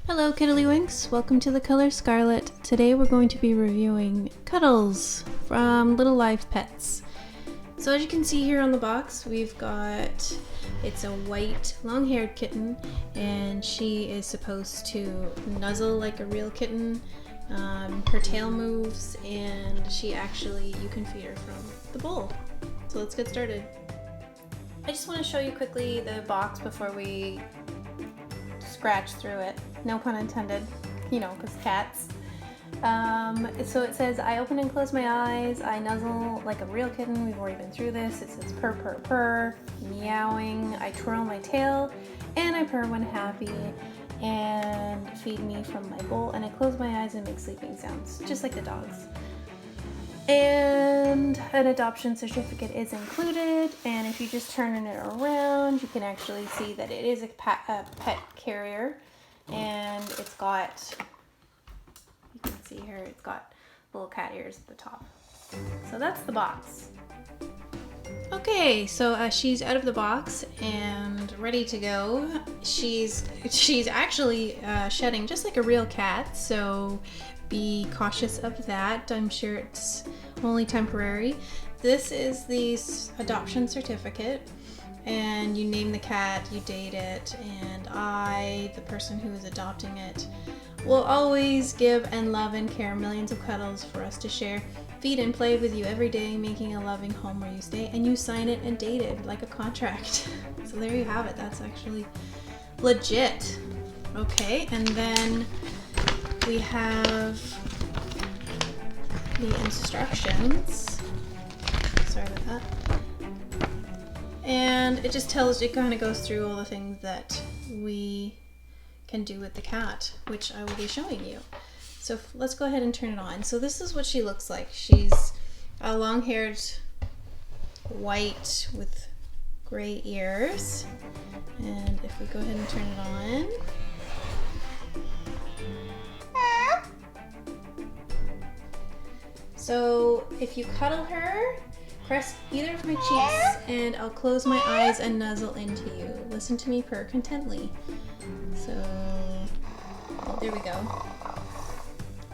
Hello Kiddlywinks, welcome to the color Scarlet. Today we're going to be reviewing Cuddles from Little Live Pets. So as you can see here on the box, it's a white long-haired kitten and she is supposed to nuzzle like a real kitten. Her tail moves and you can feed her from the bowl. So let's get started. I just want to show you quickly the box before we scratch through it. No pun intended, you know, because cats. So it says, I open and close my eyes, I nuzzle like a real kitten. We've already been through this. It says purr, purr, purr, meowing, I twirl my tail, and I purr when happy, and feed me from my bowl, and I close my eyes and make sleeping sounds, just like the dogs. And an adoption certificate is included, and if you just turn it around, you can actually see that it is a pet carrier, and it's got, you can see here, it's got little cat ears at the top. So that's the box. Okay, so she's out of the box and ready to go. She's actually shedding just like a real cat, so be cautious of that. I'm sure it's only temporary. This is the adoption certificate, and you name the cat, you date it, and I, the person who is adopting it, will always give and love and care millions of cuddles for us to share, feed and play with you every day, making a loving home where you stay, and you sign it and date it like a contract. So there you have it. That's actually legit. Okay, and then we have the instructions. Sorry about that. And it just kind of goes through all the things that we can do with the cat, which I will be showing you. So let's go ahead and turn it on. So this is what she looks like. She's a long-haired white with gray ears. And if we go ahead and turn it on, so if you cuddle her, press either of my cheeks and I'll close my eyes and nuzzle into you. Listen to me purr contently. So, there we go.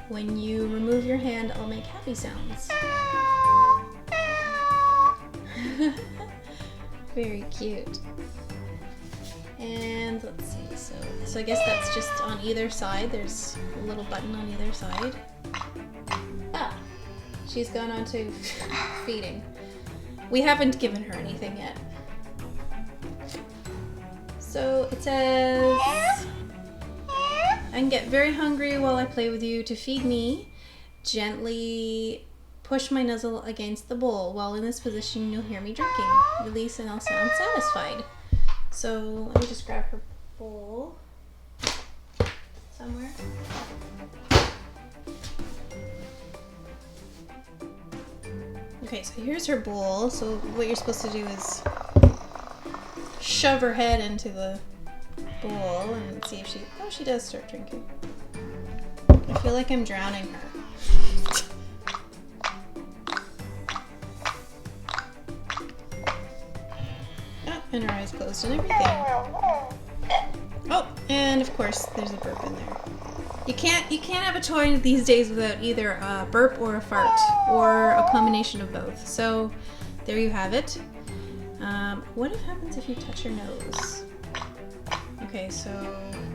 When you remove your hand, I'll make happy sounds. Very cute. And let's see, so I guess that's just on either side. There's a little button on either side. Ah, she's gone on to feeding. We haven't given her anything yet. So it says, I can get very hungry while I play with you. To feed me, gently push my nuzzle against the bowl. While in this position, you'll hear me drinking. Release and I'll sound satisfied. So let me just grab her bowl somewhere. Okay, so here's her bowl. So what you're supposed to do is shove her head into the bowl and see if she does start drinking. I feel like I'm drowning her. Oh, and her eyes closed and everything. Oh, and of course there's a burp in there. You can't have a toy these days without either a burp or a fart, or a combination of both. So there you have it. What happens if you touch her nose? Okay, so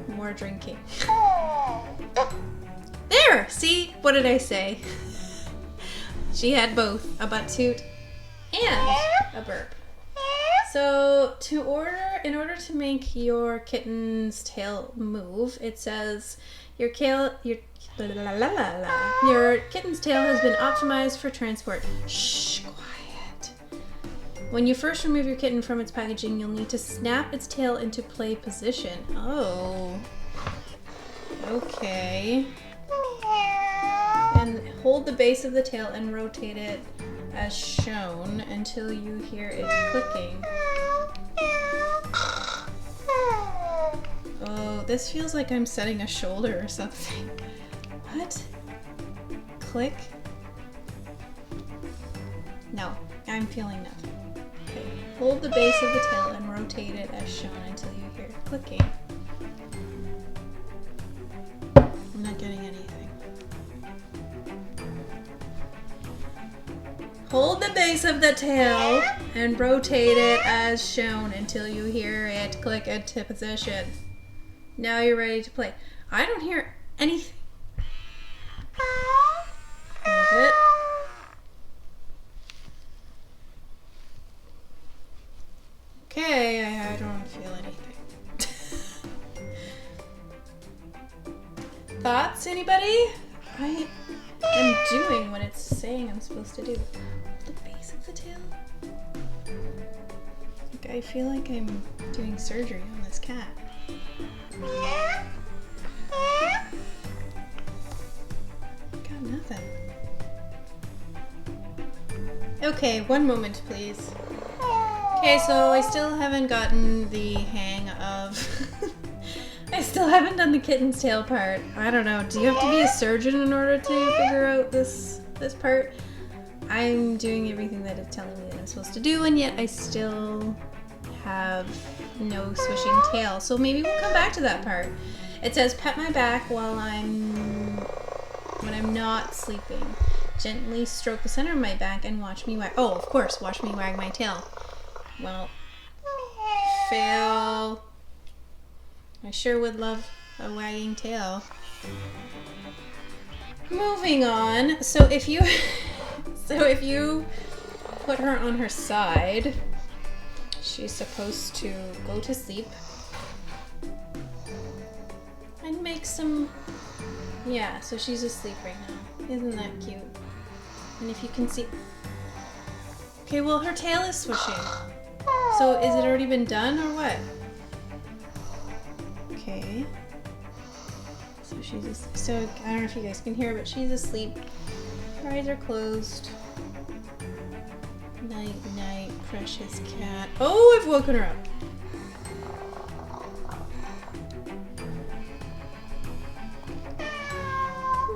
more drinking. There! See? What did I say? She had both a butt toot and a burp. So in order to make your kitten's tail move, it says your kitten's tail has been optimized for transport. Shh, quiet. When you first remove your kitten from its packaging, you'll need to snap its tail into play position. Oh. Okay. And hold the base of the tail and rotate it as shown until you hear it clicking. Oh, this feels like I'm setting a shoulder or something. What? Click? No, I'm feeling nothing. Okay, hold the base of the tail and rotate it as shown until you hear it clicking. base of the tail and rotate it as shown until you hear it click into position. Now you're ready to play. I don't hear anything. Hold it. Okay, I don't feel anything. Thoughts, anybody? I am doing what it's saying I'm supposed to do. The base of the tail? Like, I feel like I'm doing surgery on this cat. Got nothing. Okay, one moment, please. Okay, so I still haven't gotten the hang of... I still haven't done the kitten's tail part. I don't know. Do you have to be a surgeon in order to figure out this part? I'm doing everything that it's telling me that I'm supposed to do, and yet I still have no swishing tail. So maybe we'll come back to that part. It says, pet my back when I'm not sleeping. Gently stroke the center of my back and watch me wag. Oh, of course, watch me wag my tail. Well, fail. I sure would love a wagging tail. Moving on. So if you put her on her side, she's supposed to go to sleep and make some. Yeah, so she's asleep right now. Isn't that cute? And if you can see. Okay, well her tail is swishing. So is it already been done or what? Okay. So so I don't know if you guys can hear, but she's asleep. Her eyes are closed. Night, night, precious cat. Oh, I've woken her up.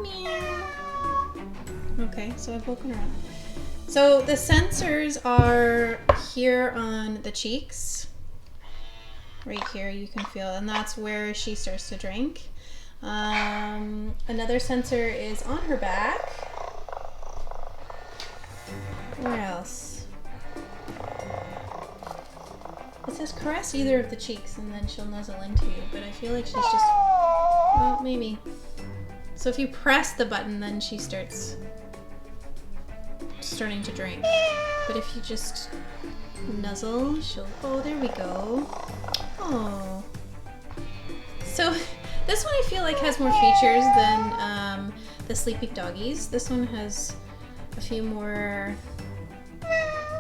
Meow. Okay, so I've woken her up. So the sensors are here on the cheeks. Right here you can feel, and that's where she starts to drink. Another sensor is on her back. Where else? It says caress either of the cheeks and then she'll nuzzle into you, but I feel like she's just, well, maybe. So if you press the button, then she starting to drink. But if you just nuzzle, she'll, oh, there we go. Oh. So this one I feel like has more features than the Sleeping Doggies. This one has a few more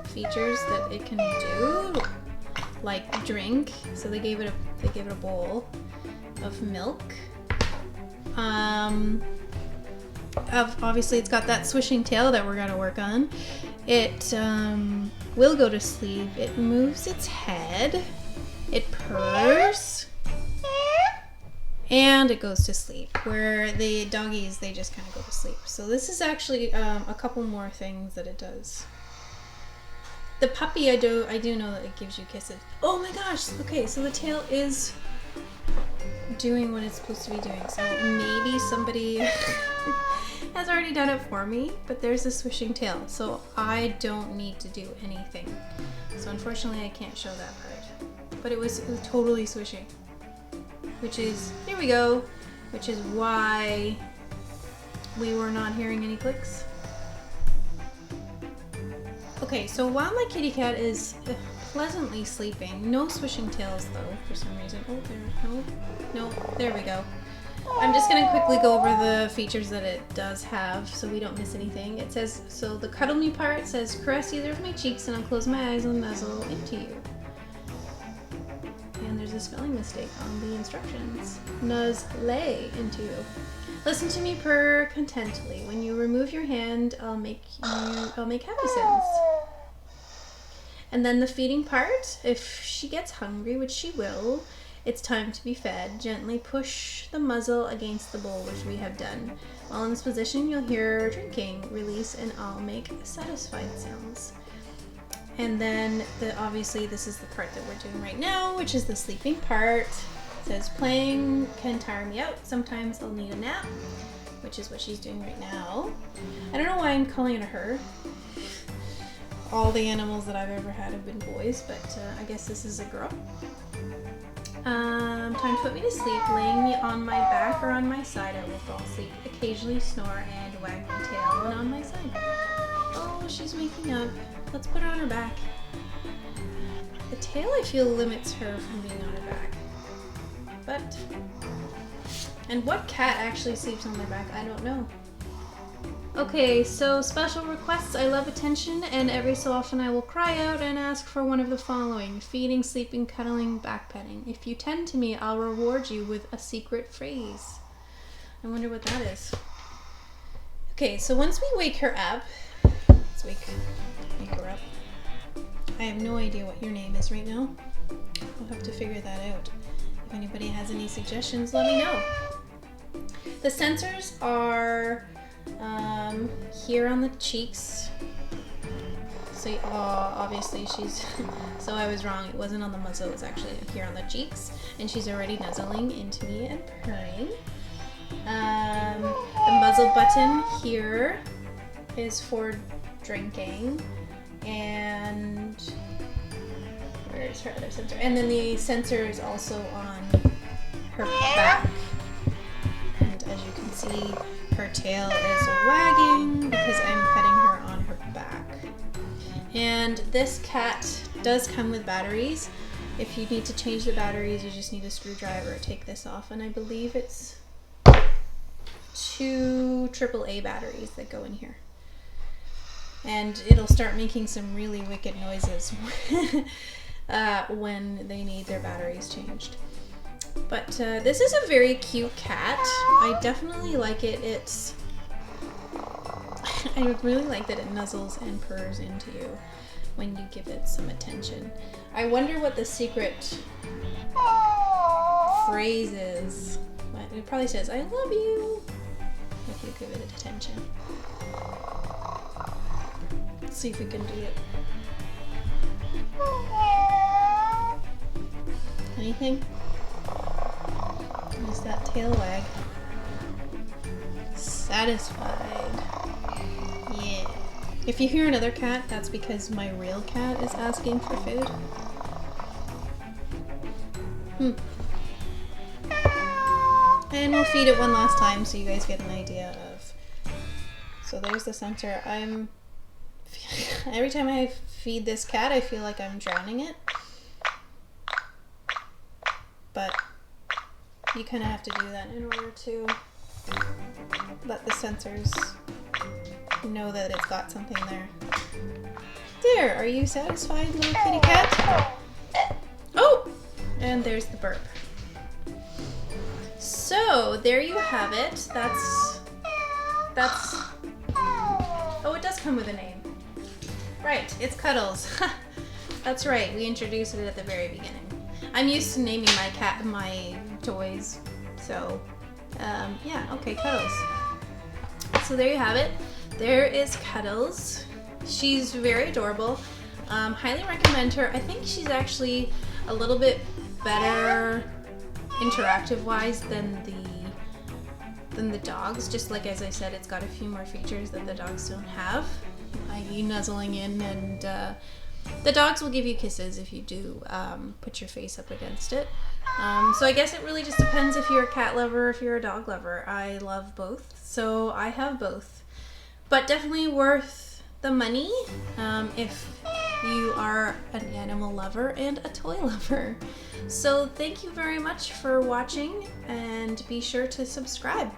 features that it can do, like drink. So they gave it a bowl of milk. Obviously it's got that swishing tail that we're gonna work on. It will go to sleep. It moves its head. It purrs. And it goes to sleep. Where the doggies, they just kind of go to sleep. So this is actually a couple more things that it does. The puppy, I do know that it gives you kisses. Oh my gosh! Okay, so the tail is doing what it's supposed to be doing. So maybe somebody has already done it for me, but there's a swishing tail. So I don't need to do anything. So unfortunately I can't show that part. But it was totally swishing. Which is, here we go, which is why we were not hearing any clicks. Okay, so while my kitty cat is pleasantly sleeping, no swishing tails though, for some reason. Oh, no, there we go. I'm just gonna quickly go over the features that it does have so we don't miss anything. It says, so the cuddle me part says, caress either of my cheeks and I'll close my eyes and nuzzle into you. And there's a spelling mistake on the instructions. Nuzzle into you. Listen to me purr contently. When you remove your hand, I'll make happy sounds. And then the feeding part, if she gets hungry, which she will, it's time to be fed. Gently push the muzzle against the bowl, which we have done. While in this position, you'll hear drinking, release, and I'll make satisfied sounds. And then, obviously, this is the part that we're doing right now, which is the sleeping part. It says, playing can tire me out. Sometimes I'll need a nap, which is what she's doing right now. I don't know why I'm calling it a her. all the animals that I've ever had have been boys, but I guess this is a girl. Time to put me to sleep. Laying me on my back or on my side, I will fall asleep. Occasionally snore and wag my tail when on my side. Oh, she's waking up. Let's put her on her back. The tail, I feel, limits her from being on her back. But, and what cat actually sleeps on their back? I don't know. Okay, so special requests. I love attention, and every so often I will cry out and ask for one of the following: feeding, sleeping, cuddling, back petting. If you tend to me, I'll reward you with a secret phrase. I wonder what that is. Okay, so once we wake her up, let's wake her up. I have no idea what your name is right now. We'll have to figure that out. If anybody has any suggestions, let me know. The sensors are here on the cheeks. So obviously she's, so I was wrong, it wasn't on the muzzle, it was actually here on the cheeks, and she's already nuzzling into me and purring. The muzzle button here is for drinking, and where's her other sensor? And then the sensor is also on her back, and as you can see, her tail is wagging because I'm petting her on her back. And this cat does come with batteries. If you need to change the batteries, you just need a screwdriver. Take this off, and I believe it's 2 AAA batteries that go in here. And it'll start making some really wicked noises when they need their batteries changed. But this is a very cute cat. I definitely like it. I really like that it nuzzles and purrs into you when you give it some attention. I wonder what the secret phrase is. It probably says, "I love you," if you give it attention. Let's see if we can do it. Anything? Is that tail wag? Satisfied. Yeah. If you hear another cat, that's because my real cat is asking for food. And we'll feed it one last time so you guys get an idea of. So there's the sensor. Every time I feed this cat, I feel like I'm drowning it. But you kind of have to do that in order to let the sensors know that it's got something there. There, are you satisfied, little kitty cat? Oh, and there's the burp. So there you have it. That's. Oh, it does come with a name. Right, it's Cuddles. That's right, we introduced it at the very beginning. I'm used to naming my toys, so yeah, okay, Cuddles. So there you have it. There is Cuddles. She's very adorable. Highly recommend her. I think she's actually a little bit better interactive-wise than the dogs. Just like as I said, it's got a few more features that the dogs don't have, i.e. nuzzling in, and the dogs will give you kisses if you do put your face up against it. So I guess it really just depends if you're a cat lover or if you're a dog lover. I love both, so I have both. But definitely worth the money if you are an animal lover and a toy lover. So thank you very much for watching, and be sure to subscribe.